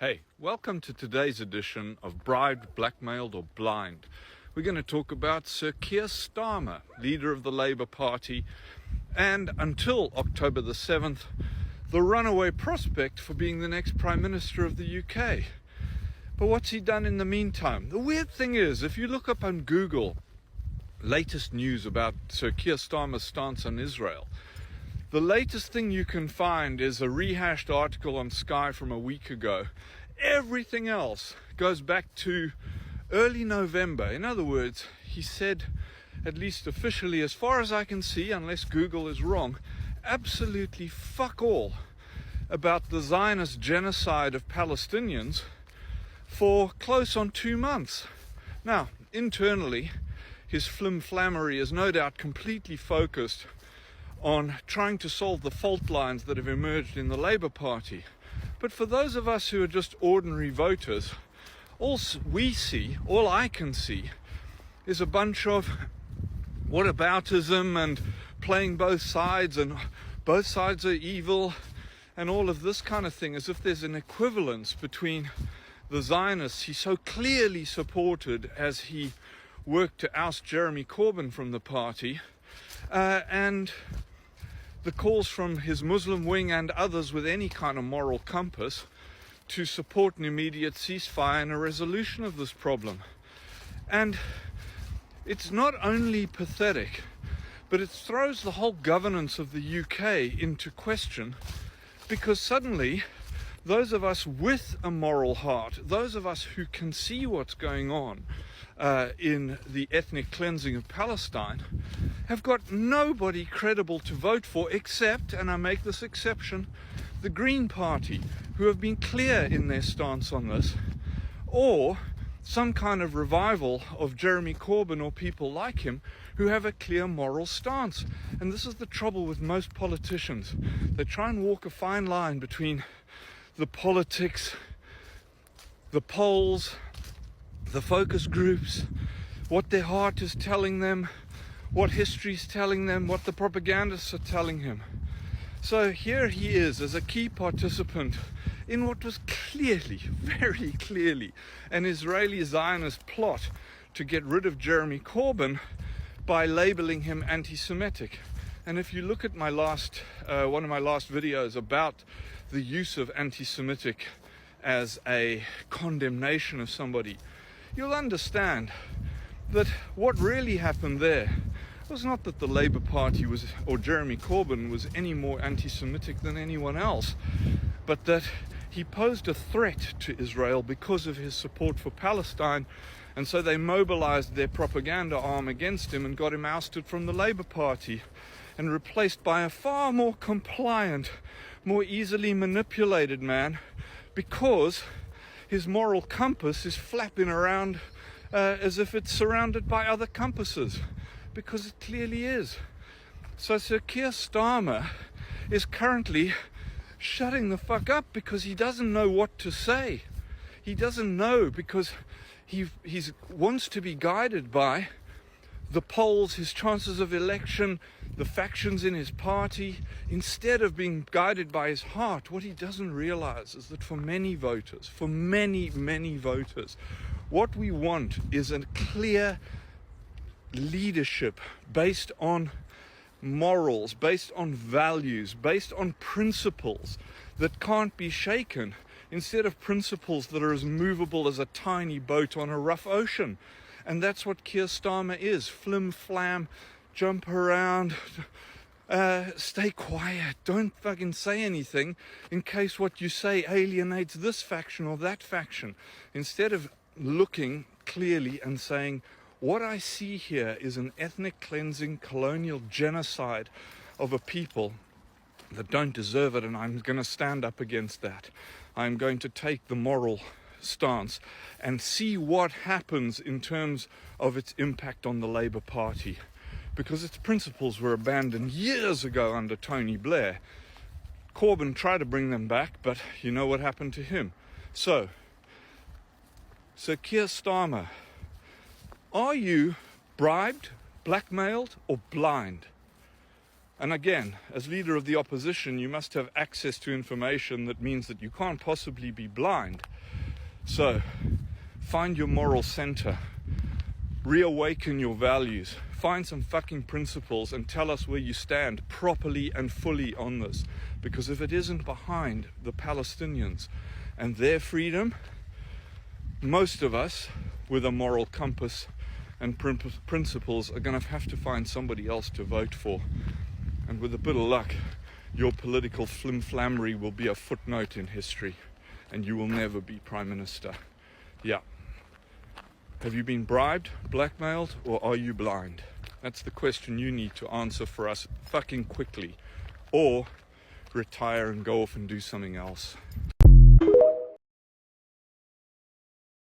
Hey, welcome to today's edition of Bribed, Blackmailed or Blind. We're going to talk about Sir Keir Starmer, leader of the Labour Party, and until October the 7th, the runaway prospect for being the next Prime Minister of the UK. But what's he done in the meantime? The weird thing is, if you look up on Google latest news about Sir Keir Starmer's stance on Israel, the latest thing you can find is a rehashed article on Sky from a week ago. Everything else goes back to early November. In other words, he said, at least officially, as far as I can see, unless Google is wrong, absolutely fuck all about the Zionist genocide of Palestinians for close on 2 months. Now, internally, his flim-flammery is no doubt completely focused on trying to solve the fault lines that have emerged in the Labour Party. But for those of us who are just ordinary voters, all I can see, is a bunch of whataboutism and playing both sides, and both sides are evil, and all of this kind of thing, as if there's an equivalence between the Zionists he so clearly supported as he worked to oust Jeremy Corbyn from the party, and the calls from his Muslim wing and others with any kind of moral compass to support an immediate ceasefire and a resolution of this problem. And it's not only pathetic, but it throws the whole governance of the UK into question, because suddenly those of us with a moral heart, those of us who can see what's going on in the ethnic cleansing of Palestine, have got nobody credible to vote for except, and I make this exception, the Green Party, who have been clear in their stance on this, or some kind of revival of Jeremy Corbyn or people like him who have a clear moral stance. And this is the trouble with most politicians. They try and walk a fine line between the politics, the polls, the focus groups, what their heart is telling them, what history is telling them, what the propagandists are telling him. So here he is as a key participant in what was clearly, very clearly, an Israeli Zionist plot to get rid of Jeremy Corbyn by labeling him anti-Semitic. And if you look at my one of my last videos about the use of anti-Semitic as a condemnation of somebody, you'll understand that what really happened there was not that the Labour Party or Jeremy Corbyn was any more anti-Semitic than anyone else, but that he posed a threat to Israel because of his support for Palestine, and so they mobilized their propaganda arm against him and got him ousted from the Labour Party and replaced by a far more compliant, more easily manipulated man, because his moral compass is flapping around as if it's surrounded by other compasses, because it clearly is. So Sir Keir Starmer is currently shutting the fuck up because he doesn't know what to say. He doesn't know because he wants to be guided by the polls, his chances of election, the factions in his party, instead of being guided by his heart. What he doesn't realize is that for many voters, for many, many voters, what we want is a clear leadership based on morals, based on values, based on principles that can't be shaken, instead of principles that are as movable as a tiny boat on a rough ocean. And that's what Keir Starmer is. Flim-flam, jump around, stay quiet, don't fucking say anything in case what you say alienates this faction or that faction. Instead of looking clearly and saying, what I see here is an ethnic cleansing, colonial genocide of a people that don't deserve it, and I'm going to stand up against that. I'm going to take the moral stance and see what happens in terms of its impact on the Labour Party, because its principles were abandoned years ago under Tony Blair. Corbyn tried to bring them back, but you know what happened to him. So Keir Starmer, are you bribed, blackmailed, or blind? And again, as leader of the opposition, you must have access to information that means that you can't possibly be blind. So, find your moral center, reawaken your values, find some fucking principles and tell us where you stand properly and fully on this. Because if it isn't behind the Palestinians and their freedom, most of us with a moral compass and principles are going to have to find somebody else to vote for. And with a bit of luck, your political flimflammery will be a footnote in history and you will never be Prime Minister. Yeah. Have you been bribed, blackmailed, or are you blind? That's the question you need to answer for us fucking quickly. Or retire and go off and do something else.